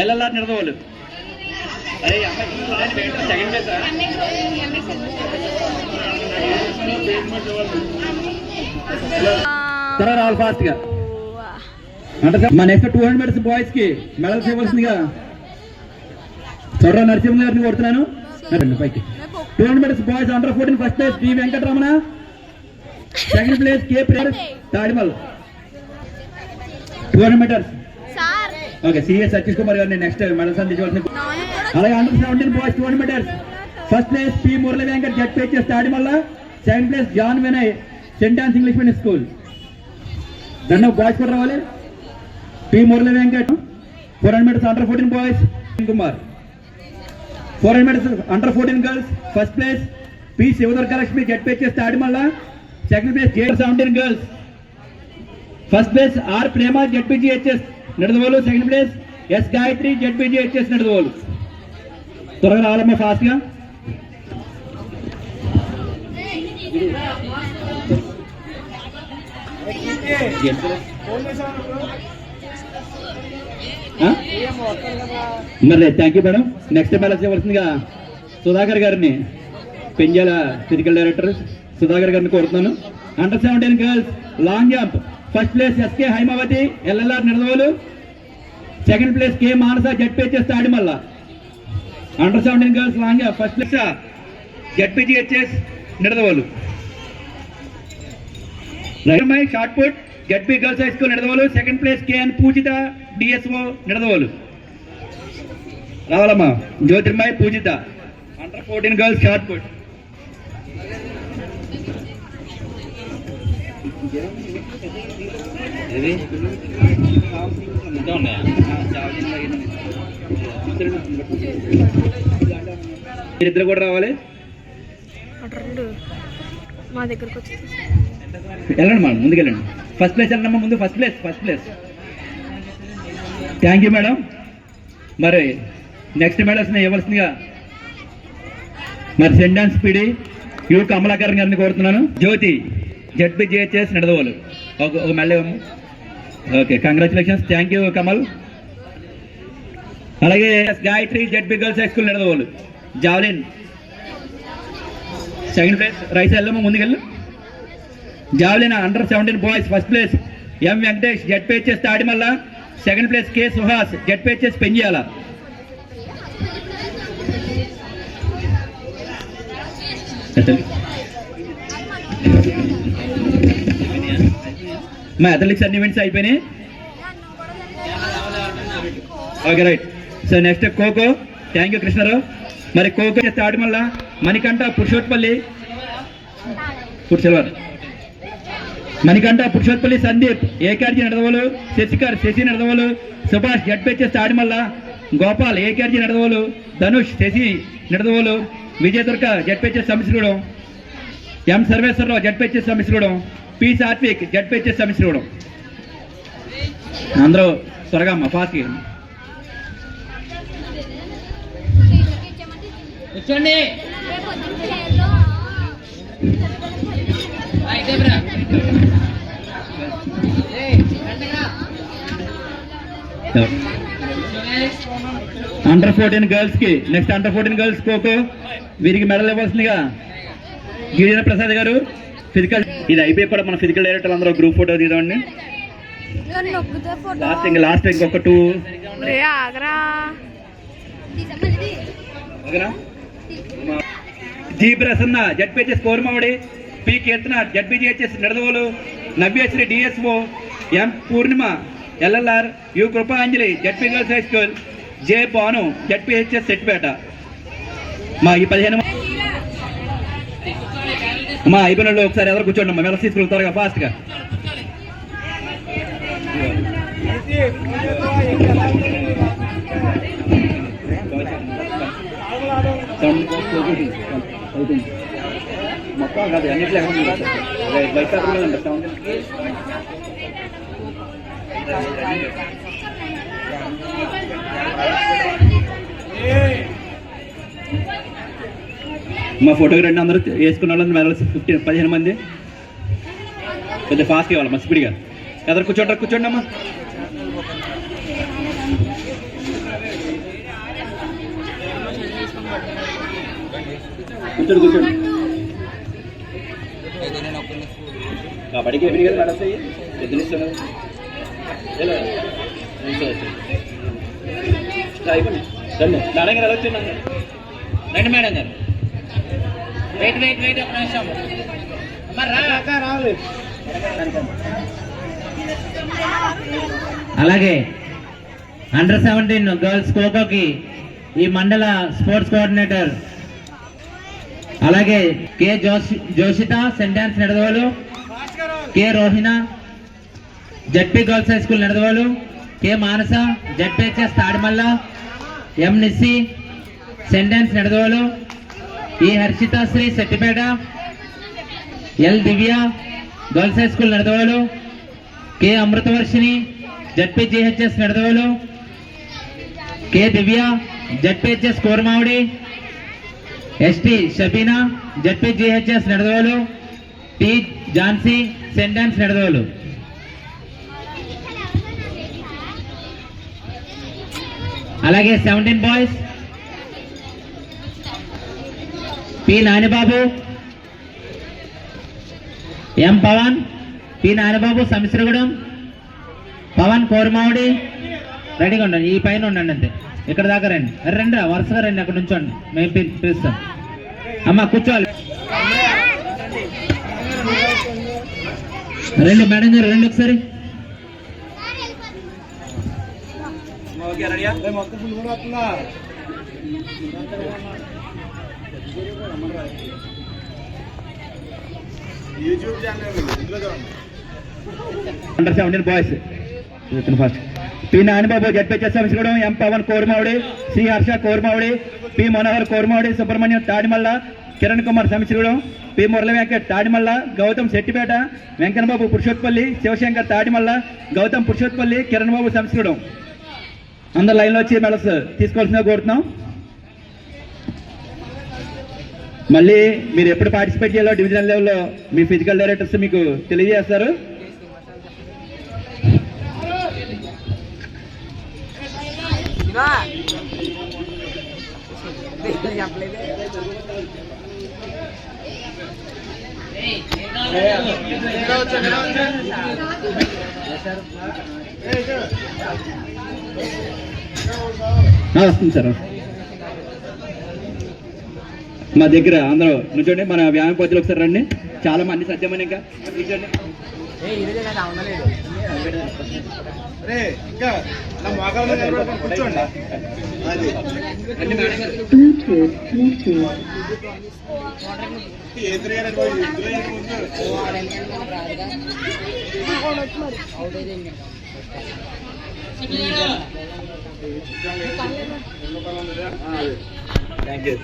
LLR Nidadavolu. అరే second place త్వరగా రావాలి ఫాస్ట్ గా. అంటే మా నెక్స్ట్ 200 మీటర్స్ బాయ్స్ కి మెడల్స్ ఇవ్వాల్సిందిగా చొర్ర నరసింహ గారిని కొడుతున్నాను. పైకి 200 metres boys under 14 first place D Venkataramana, second place K ప్రేర్ Tadimal. 200 metres okay CS Satish Kumar గారిని నెక్స్ట్ మెడల్స్ అందించవలసింది. అలాగే under 17 boys 200 metres first place P Murali Venkat ZPHS Tadimalla, second place John Vinay saint Ann's English medium school. రెండు బాయ్స్ కూడా రావాలి. P Murali Venkat 400 metres under 14 boys Kumar, 400 metres under 14 girls first place P Sivadurgalakshmi ZPHS Tadimalla, second place K 17 girls first place R Prema ZPGHS Nidadavolu, second place S Gayatri ZPGHS Nidadavolu. త్వరగా రావాలమ్మా fast గా. మరి thank you madam. Next medals ఇవ్వాల్సిందిగా సుధాకర్ గారిని Penjala physical director Sudhakar గారిని కోరుతున్నాను. Under 17 girls long jump first place SK Haimavathi LLR Nidadavolu, second place K Manasa ZPHS Tadimalla. Under 17 girls long jump first place ZPGHS Nidadavolu. Shot put ZP girls high school Nidadavolu, second place KN Pujitha DSO Nidadavolu. రావాలమ్మా Jyotirmai Pujitha under 14 girls shot put. మీరిద్దరు కూడా రావాలి. మా దగ్గరకు వచ్చి వెళ్ళండి madam, ముందుకు వెళ్ళండి. ఫస్ట్ ప్లేస్ వెళ్ళండి ముందు. First place thank you madam. మరి నెక్స్ట్ మెడల్స్ ఇవ్వాల్సిందిగా మరి saint Ann's PD U Kamalakar గారిని కోరుతున్నాను. జ్యోతి జడ్పీజీహెచ్ఎస్ నిడదవోలు ఒక medal. Okay congratulations, thank you Kamal. అలాగే Gayatri ZP girls high school Nidadavolu javelin second place. రైస్ వెళ్ళమ్మా ముందుకెళ్ళు. Javelin under 17 boys first place M Venkatesh ZPHS Tadimalla, second place K Suhas ZPHS Penjiyala. మా అథ్లెటిక్స్ అన్ని ఈవెంట్స్ అయిపోయినాయి. Okay right. So next kho kho. Thank you Krishnarao. మరి kho kho Tadimalla Manikanta Purushotpalli silver, Manikanta Purushotpalli Sandeep AKRG Nidadavolu, Sasikar Sasi Nidadavolu, Subhash ZPHS Tadimalla, Gopal AKRG Nidadavolu, Dhanush Sasi Nidadavolu, Vijayadurga ZPHS Samisragudem, M Sarveswararao ZPHS Samisragudem, P Satvik ZPHS Samisragudem. అందరూ త్వరగా అమ్మా ఫాస్ట్ కూర్చోండి. అండర్ 14 గర్ల్స్ కి next under 14 girls kho kho వీరికి మెడల్ ఇవ్వాల్సిందిగా గిరిజన ప్రసాద్ గారు ఫిజికల్. ఇది అయిపోయి కూడా మన ఫిజికల్ డైరెక్టర్ అందరూ గ్రూప్ ఫోటో తీద్దామండి. లాస్ట్ ఇంకొక 2 G Prasanna ZPHS Koramavadi, P Keerthana ZPGHS Nidadavolu, Navyasri DSO, M Purnima LLR, U Krupanjali ZP girls high school, J Bhanu ZPHS Setpeta. మా ఈ 15 మా అయిపోయిన వాళ్ళు ఒకసారి ఎవరు కూర్చోండి అమ్మా, మెడల్స్ తీసుకుంటారుగా ఫాస్ట్ గా. మొత్తం కాదు అన్నిట్లో వైశాఖండి సౌండ్. మా ఫోటోగ్రాఫీ అందరూ వేసుకున్న వాళ్ళని మెడల్స్ 15 మంది. కొంచెం ఫాస్ట్ ఇవ్వాలి మా స్పీడ్గా. ఎదరు కూర్చోండి అమ్మా. కూర్చోండి కూర్చోండి. కబడ్డీకి ఎప్పుడు కదా నడుస్తాయి ఎద్దులు ఇస్తాను అయిపోయింది రండి మేడం గారు వచ్చి రండి మేడం గారు వెయిట్ వెయిట్ వెయిట్ ఒక నిమిషం రావాలి. అలాగే అండర్ 17 గర్ల్స్ ఖోఖోకి ఈ మండల స్పోర్ట్స్ కోఆర్డినేటర్ అలాగే K Joshitha saint Ann's Nedadavolu, K Rohina ZP girls high school Nedadavolu, K Manasa ZPHS Tadimalla, M Nissi saint Ann's Nedadavolu, E Harshitha Sri Settipeta, L Divya girls high school Nedadavolu, K Amruthavarshini ZPGHS Nedadavolu, K Divya ZPHS Koramavidi, ST Shabina ZPGHS Nedadavolu, T Jhansi saint Ann's Nedadavolu. అలాగే 17 boys P Nanibabu, M Pavan, P Nanibabu Samisragudem, Pavan Koramavidi. రెడీగా ఉండండి, ఈ పైన ఉండండి అంతే, ఇక్కడ దాకా రండి. రండి వరుసగా రండి, అక్కడ నుంచోండి, మేము పిలుస్తాం. అమ్మ కూర్చోవాలి. రండి మేడం గారు రండి ఒకసారి. Under 17 boys first P Nanibabu ZPHS Samisragudem, M Pavan Koramavidi, C Harsha Koramavidi, P Manohar Koramavidi, Subrahmanyam Tadimalla, Kiran Kumar Samisragudem, P Murali Venkat Tadimalla, Gautam Settipeta, Venkannababu Purushotpalli, Sivashankar Tadimalla, Gautam Purushotpalli, Kiran Babu Samisragudem. అందరు లైన్లో వచ్చి మెడల్స్ తీసుకోవాల్సిందిగా కోరుతున్నాం. మళ్ళీ మీరు ఎప్పుడు పార్టిసిపేట్ చేయాలో డివిజనల్ లెవెల్లో మీ ఫిజికల్ డైరెక్టర్స్ మీకు తెలియజేస్తారు. వస్తుంది సార్. మా దగ్గర అందరూ నుంచోండి, మన వ్యాయామ పద్ధతులు ఒకసారి రండి. చాలా మంది సత్యమని ఇంకా కూర్చోండి. Thank you.